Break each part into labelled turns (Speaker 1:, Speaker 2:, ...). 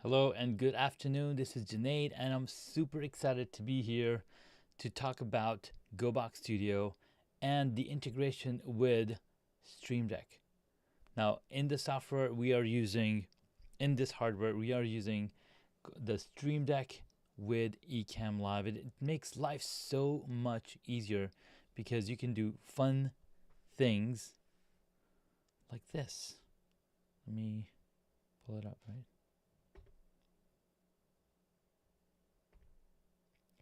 Speaker 1: Hello and good afternoon. This is Junaid, and I'm super excited to be here to talk about GoBox Studio and the integration with Stream Deck. Now, in the software we are using, in this hardware, we are using the Stream Deck with Ecamm Live. It makes life so much easier because you can do fun things like this. Let me pull it up, right?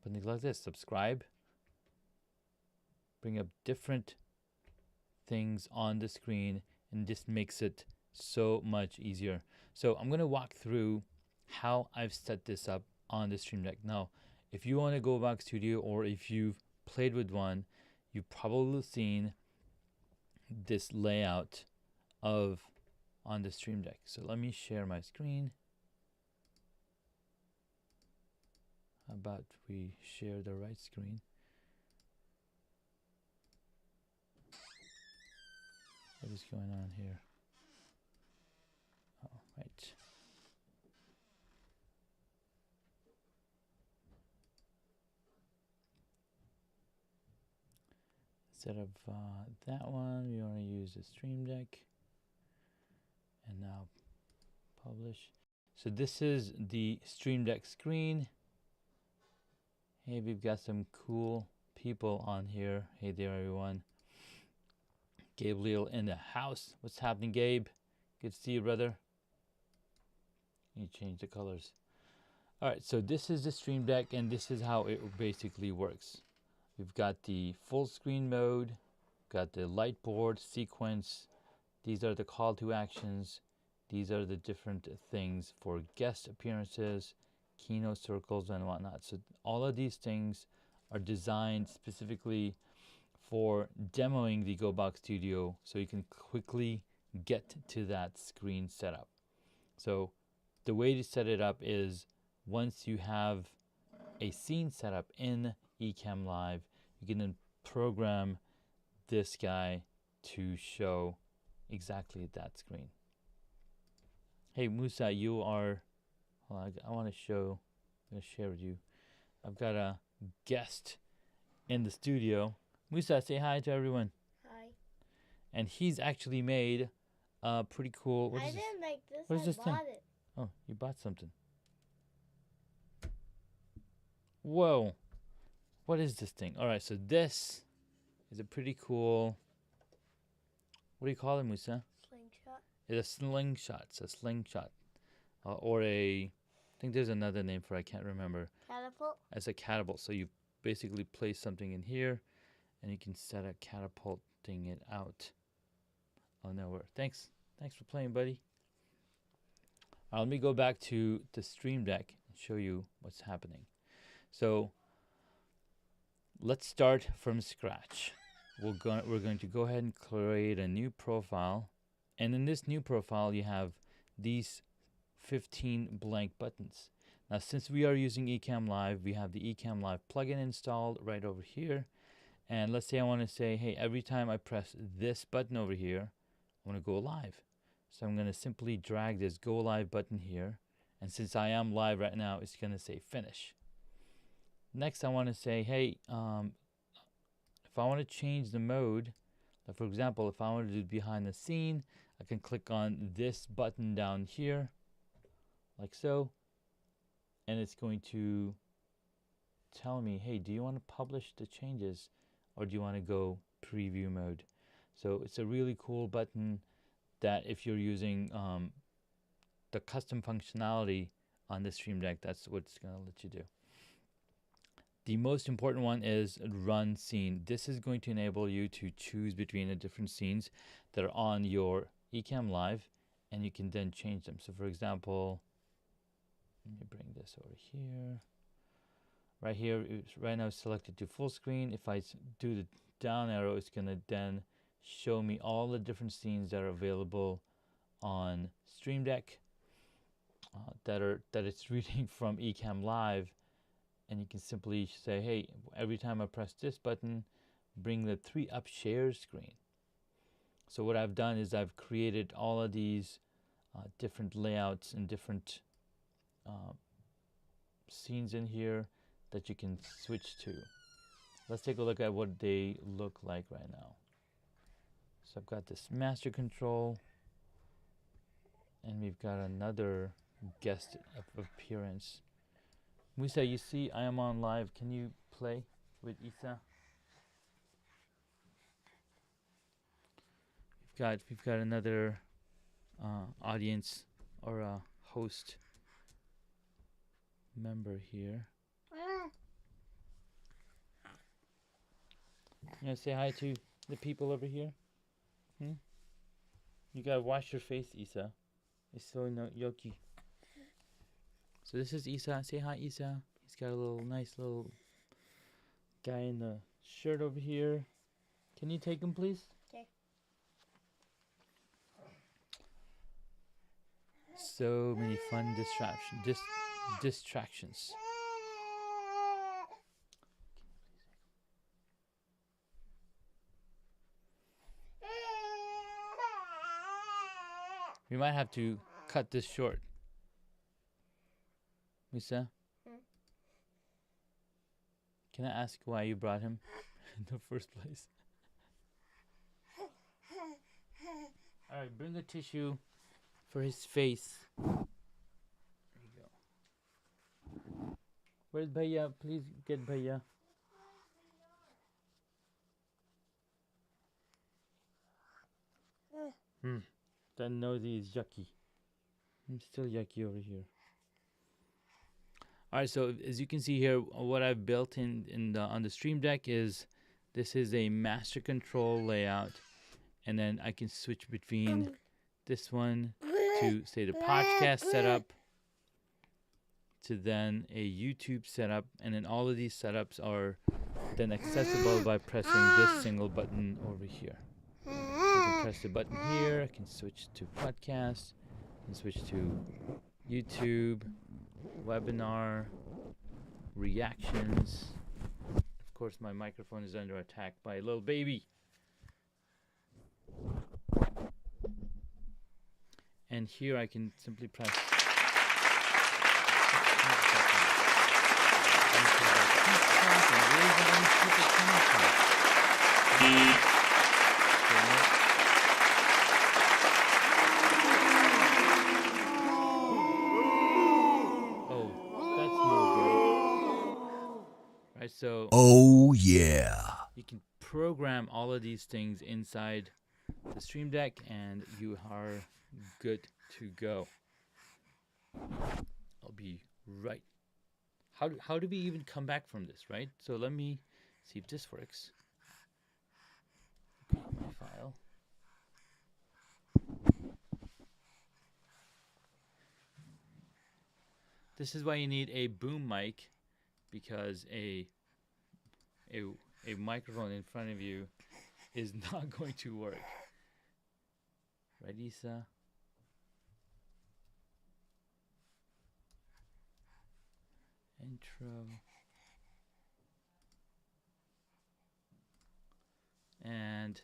Speaker 1: Something like this. Subscribe. Bring up different things on the screen, and this makes it so much easier. So I'm going to walk through how I've set this up on the Stream Deck. Now, if you want to go back Studio, or if you've played with one, you've probably seen this layout of on the Stream Deck. So let me share my screen. How about we share the right screen? What is going on here? Oh, right. Instead of that one, we want to use the Stream Deck. And now publish. So this is the Stream Deck screen. Hey, we've got some cool people on here. Hey there, everyone. Gabriel in the house. What's happening, Gabe? Good to see you, brother. You change the colors. All right, so this is the Stream Deck, and this is how it basically works. We've got the full screen mode, got the light board sequence. These are the call to actions. These are the different things for guest appearances, keynote circles, and whatnot. So all of these things are designed specifically for demoing the GoBox Studio so you can quickly get to that screen setup. So the way to set it up is once you have a scene set up in Ecamm Live, you can then program this guy to show exactly that screen. Hey Musa, you are, I want to show, I'm going to share with you. I've got a guest in the studio. Musa, say hi to everyone.
Speaker 2: Hi.
Speaker 1: And he's actually made pretty cool.
Speaker 2: I didn't make this.
Speaker 1: What is this thing?
Speaker 2: It.
Speaker 1: Oh, you bought something. Whoa. What is this thing? All right, so this is a pretty cool, what do you call it, Musa?
Speaker 2: Slingshot.
Speaker 1: It's a slingshot. It's a slingshot. Or I think there's another name for it, I can't remember.
Speaker 2: Catapult.
Speaker 1: As a catapult. So you basically place something in here, and you can set a catapulting it out. Oh, nowhere. Thanks for playing, buddy. Let me go back to the Stream Deck and show you what's happening. So let's start from scratch. We're going to go ahead and create a new profile. And in this new profile, you have these 15 blank buttons. Now, since we are using Ecamm Live, we have the Ecamm Live plugin installed right over here. And let's say I want to say, hey, every time I press this button over here, I want to go live. So I'm going to simply drag this go live button here. And since I am live right now, it's going to say finish. Next, I want to say, hey, if I want to change the mode, like for example, if I want to do behind the scene, I can click on this button down here, like so. And it's going to tell me, hey, do you want to publish the changes, or do you want to go preview mode? So it's a really cool button that if you're using the custom functionality on the Stream Deck, that's what it's going to let you do. The most important one is run scene. This is going to enable you to choose between the different scenes that are on your Ecamm Live, and you can then change them. So for example, let me bring this over here. Right here, right now it's selected to full screen. If I do the down arrow, it's going to then show me all the different scenes that are available on Stream Deck that it's reading from Ecamm Live. And you can simply say, hey, every time I press this button, bring the 3-up share screen. So what I've done is I've created all of these different layouts and different uh, scenes in here that you can switch to. Let's take a look at what they look like right now. So I've got this master control, and we've got another guest appearance. Musa, you see I am on live. Can you play with Isa? We've got another audience or a host member here. You want to say hi to the people over here? You gotta wash your face, Isa. It's so yucky. So this is Isa. Say hi, Isa. He's got a nice little guy in the shirt over here. Can you take him, please?
Speaker 2: Okay.
Speaker 1: So many fun distractions. We might have to cut this short. Musa? Can I ask why you brought him in the first place? Alright, bring a tissue for his face. There you go. Where's Bhaiya? Please get Bhaiya. That nosy is yucky. I'm still yucky over here. Alright, so as you can see here, what I've built on the Stream Deck is this is a master control layout, and then I can switch between this one to say the podcast setup, to then a YouTube setup, and then all of these setups are then accessible by pressing this single button over here. So I can press the button here, I can switch to podcast, I can switch to YouTube, webinar, reactions. Of course, my microphone is under attack by a little baby. And here I can simply press. So
Speaker 3: oh yeah,
Speaker 1: you can program all of these things inside the Stream Deck and you are good to go. I'll be right. How do we even come back from this, right? So let me see if this works. Okay, my file. This is why you need a boom mic, because a microphone in front of you is not going to work. Right, Isa? Intro. And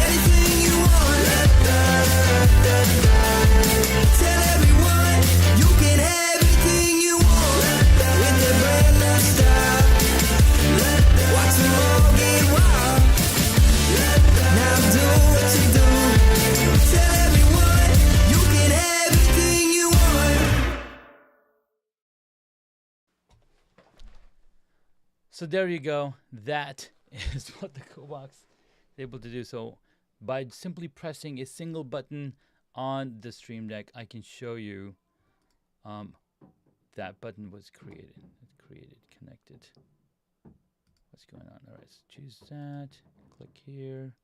Speaker 3: anything you want. Tell everyone you can have anything you want with the brand new style. Watch them all get wild. Now do what you do. Tell everyone you can have anything you want.
Speaker 1: so there you go. That is what the GoBox is able to do. So by simply pressing a single button on the Stream Deck, I can show you that button was created. It's created, connected. What's going on? All right, so choose that. Click here.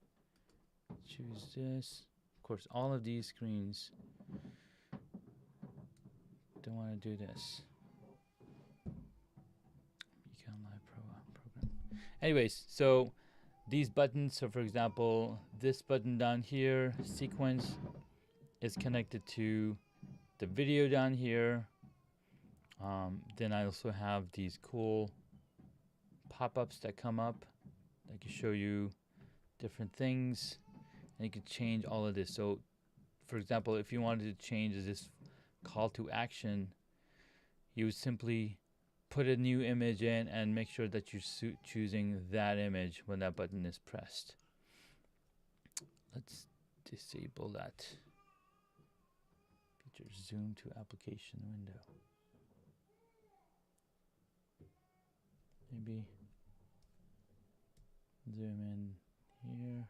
Speaker 1: Choose this. Of course, all of these screens don't want to do this. Econ Live program. Anyways, so these buttons, so for example, this button down here, sequence, is connected to the video down here. Then I also have these cool pop-ups that come up that can show you different things. and you can change all of this. So, for example, if you wanted to change this call to action, you would simply put a new image in and make sure that you're choosing that image when that button is pressed. Let's disable that. Feature zoom to application window. Maybe zoom in here.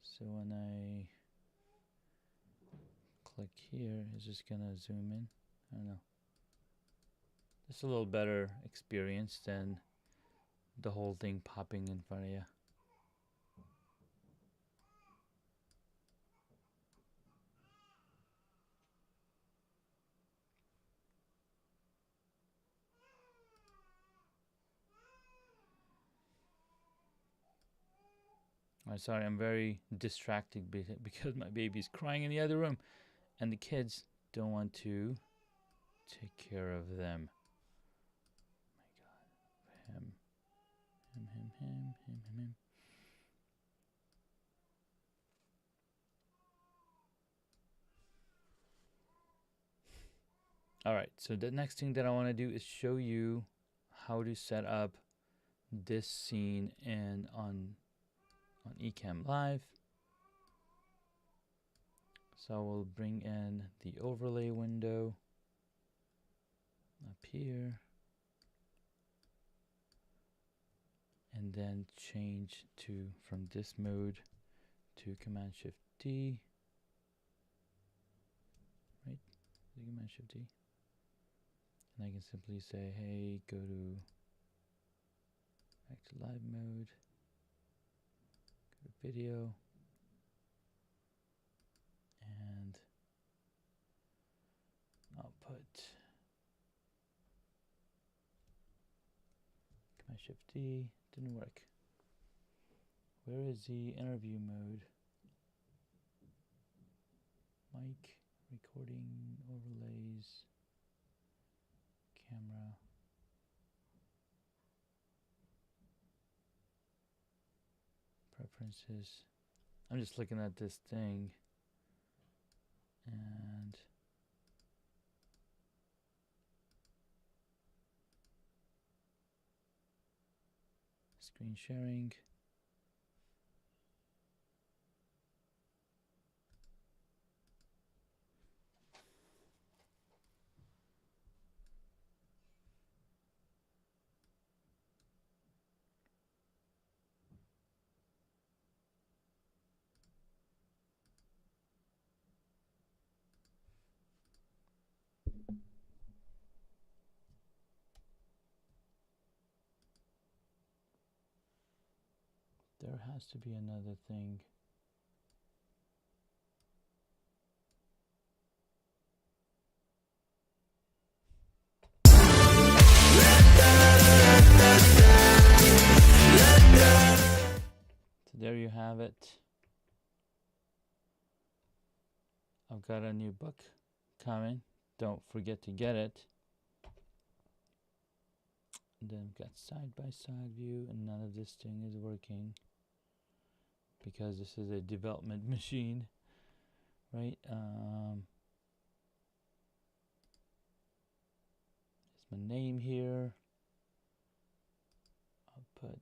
Speaker 1: So when I click here, it's just gonna zoom in. I don't know. It's a little better experience than the whole thing popping in front of you. I'm sorry, I'm very distracted because my baby's crying in the other room and the kids don't want to take care of them. My God. Him. All right, so the next thing that I want to do is show you how to set up this scene on Ecamm Live. So we'll bring in the overlay window up here and then change to from this mode to Command Shift D. Right? Command Shift D. And I can simply say, hey, go to back to live mode, go to video, and I'll put Command Shift D. Didn't work. Where is the interview mode? Mic, recording, overlays, camera. Preferences. I'm just looking at this thing and screen sharing. There has to be another thing. So there you have it. I've got a new book coming. Don't forget to get it. And then we've got side-by-side view, and none of this thing is working because this is a development machine, right? There's my name here. I'll put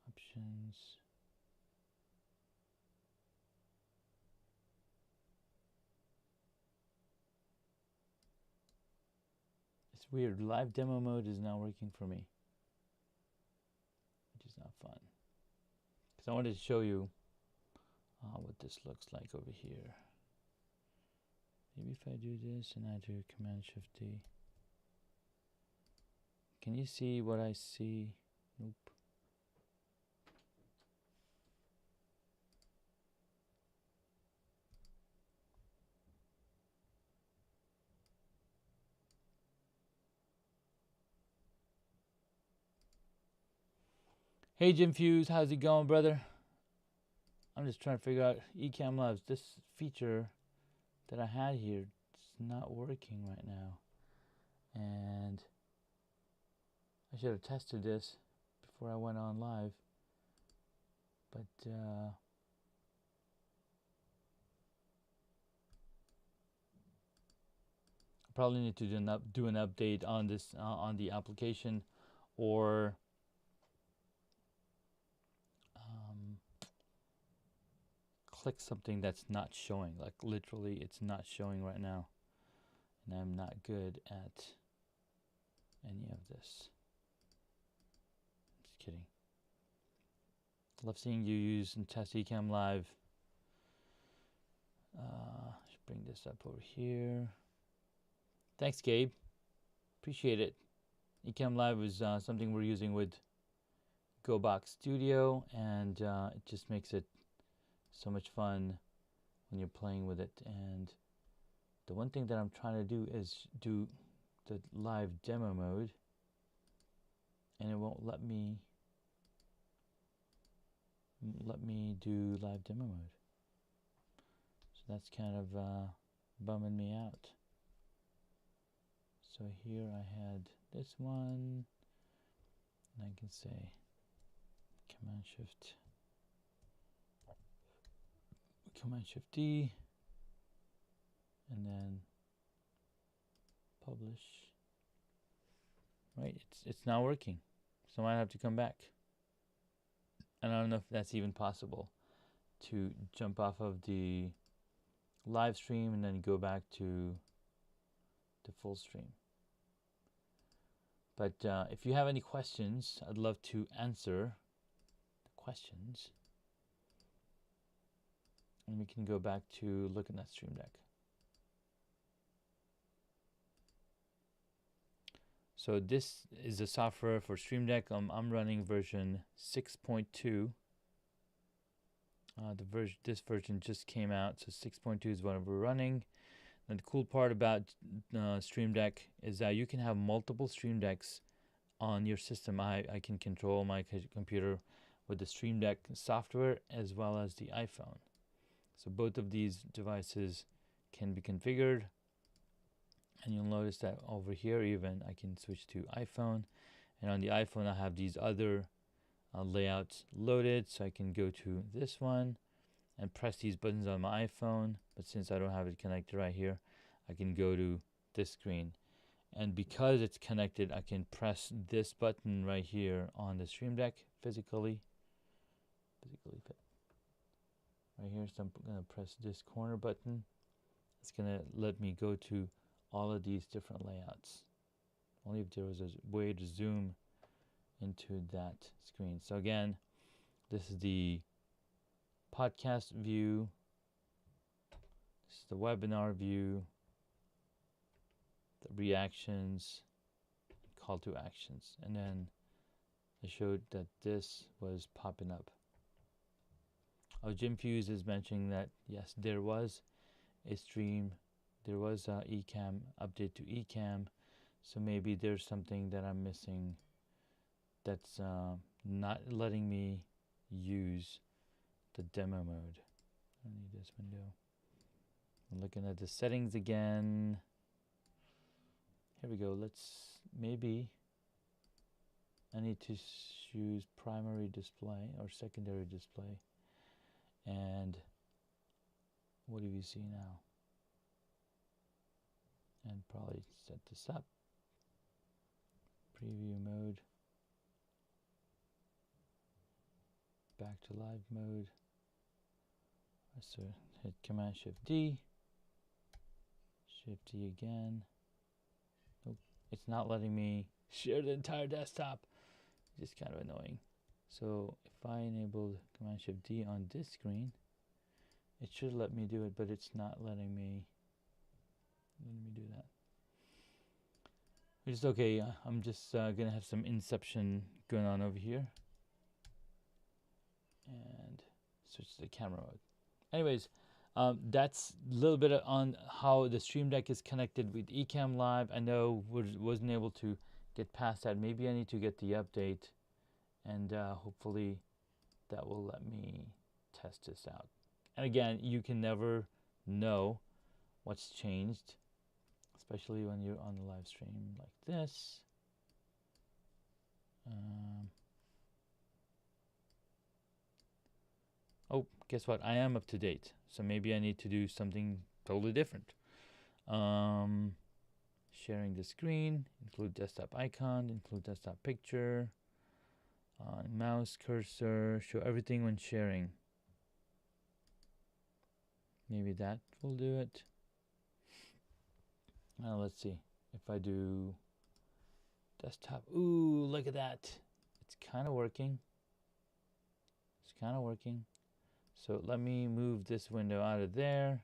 Speaker 1: options. It's weird. Live demo mode is not working for me, which is not fun. Because I wanted to show you what this looks like over here. Maybe if I do this and I do Command Shift D. Can you see what I see? Nope. Hey Jim Fuse, how's it going, brother? I'm just trying to figure out Ecamm Live. This feature that I had here is not working right now. And I should have tested this before I went on live. But probably need to do an update on this on the application, or click something that's not showing. Like literally, it's not showing right now, and I'm not good at any of this. Just kidding. Love seeing you use and test Ecamm Live. Should bring this up over here. Thanks, Gabe. Appreciate it. Ecamm Live is something we're using with GoBox Studio, and it just makes it so much fun when you're playing with it. And the one thing that I'm trying to do is do the live demo mode, and it won't let me do live demo mode. So that's kind of bumming me out. So here I had this one, and I can say Command Shift D, and then publish. Right, it's not working, so I might have to come back. And I don't know if that's even possible to jump off of the live stream and then go back to the full stream. But if you have any questions, I'd love to answer the questions. And we can go back to looking at Stream Deck. So this is the software for Stream Deck. I'm running version 6.2. This version just came out, so 6.2 is what we're running. And the cool part about Stream Deck is that you can have multiple Stream Decks on your system. I can control my computer with the Stream Deck software as well as the iPhone. So both of these devices can be configured. And you'll notice that over here even I can switch to iPhone. And on the iPhone I have these other layouts loaded. So I can go to this one and press these buttons on my iPhone. But since I don't have it connected right here, I can go to this screen. And because it's connected, I can press this button right here on the Stream Deck physically fit right here. So I'm going to press this corner button. It's going to let me go to all of these different layouts. Only if there was a way to zoom into that screen. So again, this is the podcast view. This is the webinar view. The reactions, call to actions, and then I showed that this was popping up. Oh, Jim Fuse is mentioning that yes, there was a stream, there was a Ecamm update to Ecamm, so maybe there's something that I'm missing that's not letting me use the demo mode. I don't need this window. I'm looking at the settings again. Here we go. Maybe I need to choose primary display or secondary display. And what do we see now? And probably set this up. Preview mode. Back to live mode. So hit Command Shift D. Shift D again. Nope, it's not letting me share the entire desktop. Just kind of annoying. So if I enabled Command Shift D on this screen, it should let me do it, but it's not letting me do that. Which is okay. I'm just gonna have some inception going on over here and switch to the camera mode. Anyways, that's a little bit on how the Stream Deck is connected with Ecamm Live. I know wasn't able to get past that. Maybe I need to get the update, and hopefully that will let me test this out. And again, you can never know what's changed, especially when you're on the live stream like this. oh, guess what? I am up to date. So maybe I need to do something totally different. Um, Sharing the screen, include desktop icon, include desktop picture, mouse cursor, show everything when sharing. Maybe that will do it. Let's see. If I do desktop, ooh, look at that. It's kind of working. It's kind of working. So let me move this window out of there.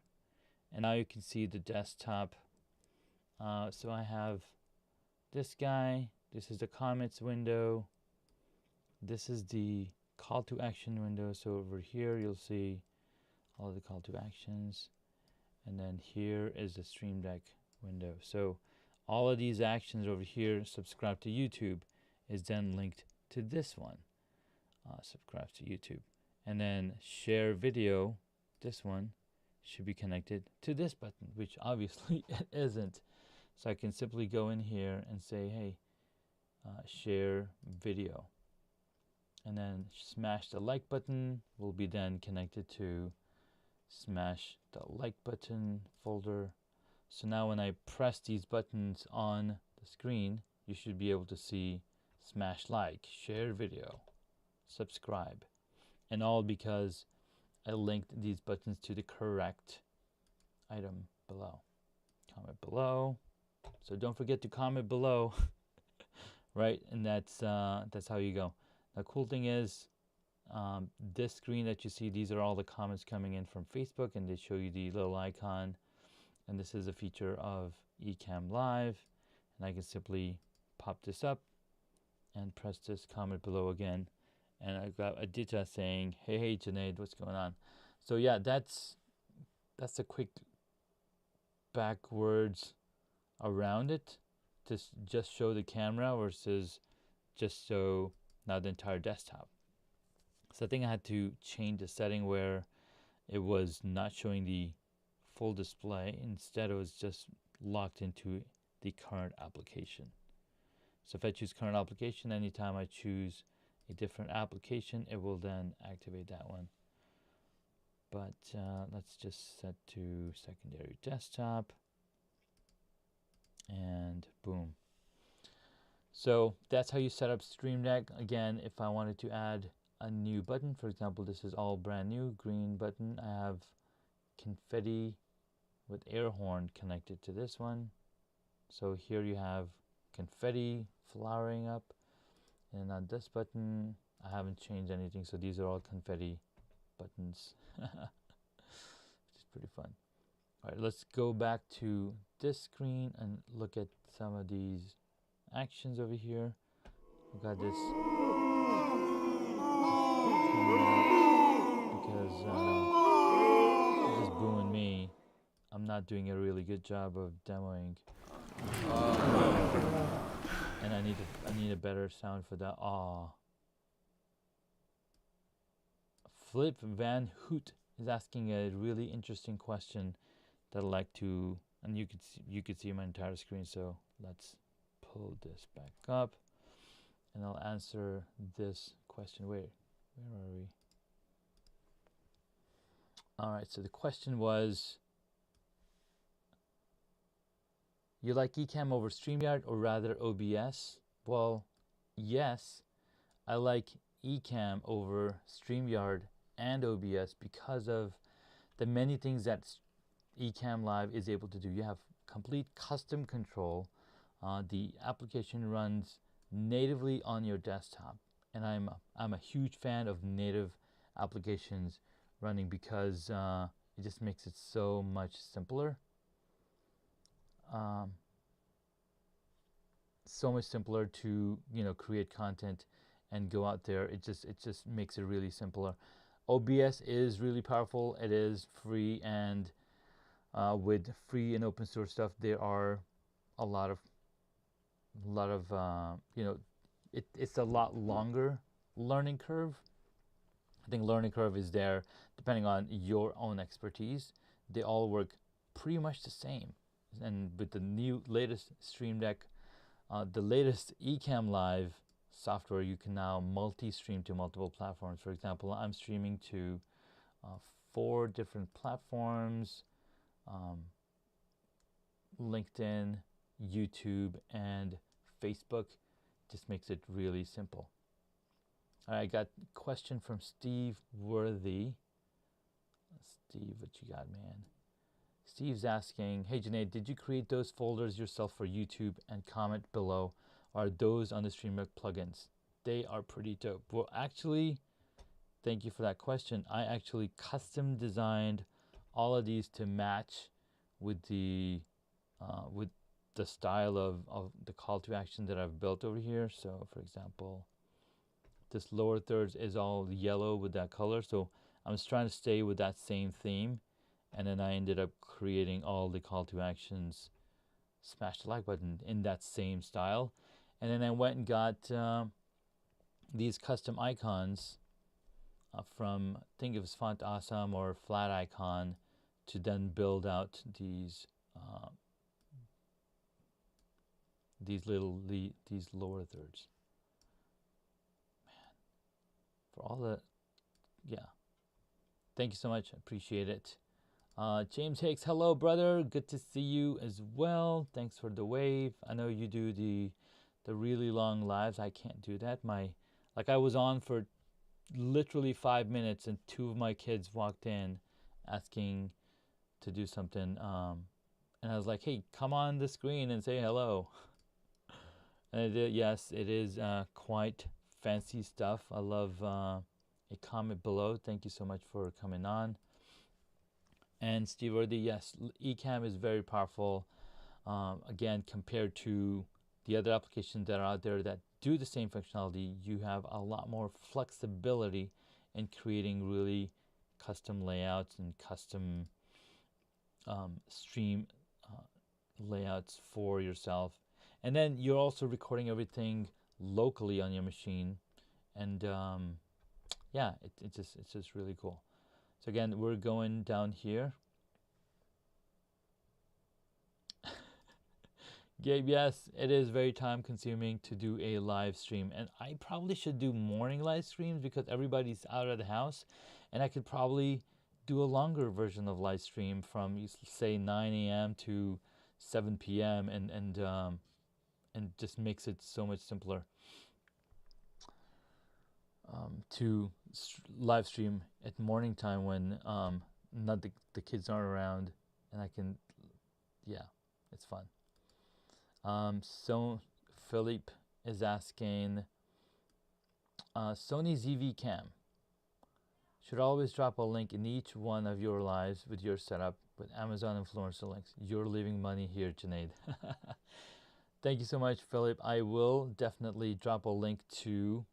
Speaker 1: And now you can see the desktop. So I have this guy. This is the comments window. This is the call to action window. So over here, you'll see all the call to actions. And then here is the Stream Deck window. So all of these actions over here, subscribe to YouTube, is then linked to this one. Subscribe to YouTube. And then share video, this one, should be connected to this button, which obviously it isn't. So I can simply go in here and say, hey, share video. And then smash the like button will be then connected to smash the like button folder. So now when I press these buttons on the screen, you should be able to see smash like, share video, subscribe, and all because I linked these buttons to the correct item below. Comment below. So don't forget to comment below, right? And that's how you go. The cool thing is, this screen that you see, these are all the comments coming in from Facebook, and they show you the little icon. And this is a feature of Ecamm Live, and I can simply pop this up and press this comment below again, and I've got Aditya saying, hey Junaid, what's going on? So yeah, that's a quick backwards around it to just show the camera versus just show now the entire desktop. So I think I had to change the setting where it was not showing the full display. Instead, it was just locked into the current application. So if I choose current application, anytime I choose a different application, it will then activate that one. But let's just set to secondary desktop, and boom. So that's how you set up Stream Deck. Again, if I wanted to add a new button, for example, this is all brand new, green button. I have confetti with air horn connected to this one. So here you have confetti flowering up, and on this button I haven't changed anything, so these are all confetti buttons, which is pretty fun. All right, let's go back to this screen and look at some of these actions over here. We got this because this is booing me. I'm not doing a really good job of demoing. And I need a better sound for that. Flip Van Hoot is asking a really interesting question that I'd like to, and you could see my entire screen. So let's pull this back up, and I'll answer this question. Where are we? All right. So the question was, you like Ecamm over StreamYard or rather OBS? Well, yes, I like Ecamm over StreamYard and OBS because of the many things that Ecamm Live is able to do. You have complete custom control. The application runs natively on your desktop, and I'm a huge fan of native applications running because it just makes it so much simpler. So much simpler to create content and go out there. It just makes it really simpler. OBS is really powerful. It is free, and with free and open source stuff, there are a lot of it's a lot longer learning curve. I think learning curve is there depending on your own expertise. They all work pretty much the same. And with the new latest Stream Deck, the latest Ecamm Live software, you can now multi-stream to multiple platforms. For example, I'm streaming to uh, 4 different platforms, um, LinkedIn, YouTube, and Facebook. Just makes it really simple. All right, I got a question from Steve Worthy. Steve, what you got, man? Steve's asking, hey Janae, did you create those folders yourself for YouTube? And comment below, are those on the StreamYard plugins? They are pretty dope. Well, actually, thank you for that question. I actually custom designed all of these to match with the style of the call to action that I've built over here. So for example, this lower thirds is all yellow with that color. So I'm just trying to stay with that same theme. And then I ended up creating all the call to actions, smash the like button in that same style. And then I went and got these custom icons from, I think it was Font Awesome or Flat Icon, to then build out these these lower thirds. Man, for all the, yeah. Thank you so much. I appreciate it. James Hicks, hello, brother. Good to see you as well. Thanks for the wave. I know you do the really long lives. I can't do that. I was on for literally 5 minutes, and 2 of my kids walked in asking to do something. And I was like, hey, come on the screen and say hello. And I did. Yes, it is quite fancy stuff. I love a comment below. Thank you so much for coming on. And Steve Worthy, yes, Ecamm is very powerful. Again, compared to the other applications that are out there that do the same functionality, you have a lot more flexibility in creating really custom layouts and custom stream layouts for yourself. And then you're also recording everything locally on your machine. And yeah, it's just really cool. So again, we're going down here. Gabe, yes, it is very time consuming to do a live stream. And I probably should do morning live streams because everybody's out of the house. And I could probably do a longer version of live stream from say 9 a.m. to 7 p.m. and just makes it so much simpler to live stream at morning time when not the kids aren't around, and I can, yeah, it's fun. So Philippe is asking, Sony ZV Cam should always drop a link in each one of your lives with your setup with Amazon influencer links. You're leaving money here, Junaid. Thank you so much, Philip. I will definitely drop a link to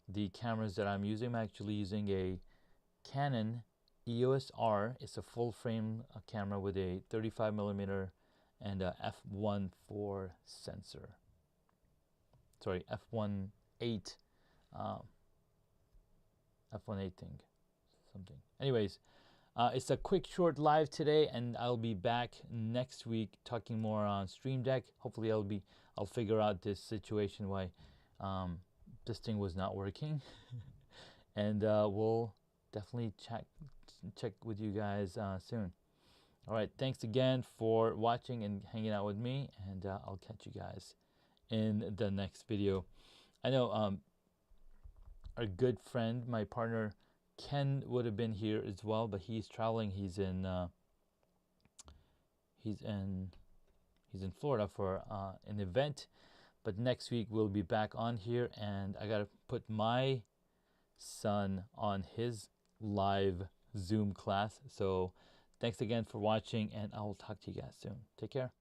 Speaker 1: the cameras that I'm using. I'm actually using a Canon EOS R. It's a full frame camera with a 35 millimeter and a f1.4 sensor. Sorry, f1.8 f1.8 thing, something. Anyways, it's a quick short live today, and I'll be back next week talking more on Stream Deck. Hopefully I'll figure out this situation why this thing was not working. And we'll definitely check with you guys soon. All right, thanks again for watching and hanging out with me, and I'll catch you guys in the next video. I know our good friend, my partner Ken, would have been here as well, but he's traveling. He's in Florida for an event. But next week we'll be back on here, and I gotta put my son on his live Zoom class. So thanks again for watching, and I will talk to you guys soon. Take care.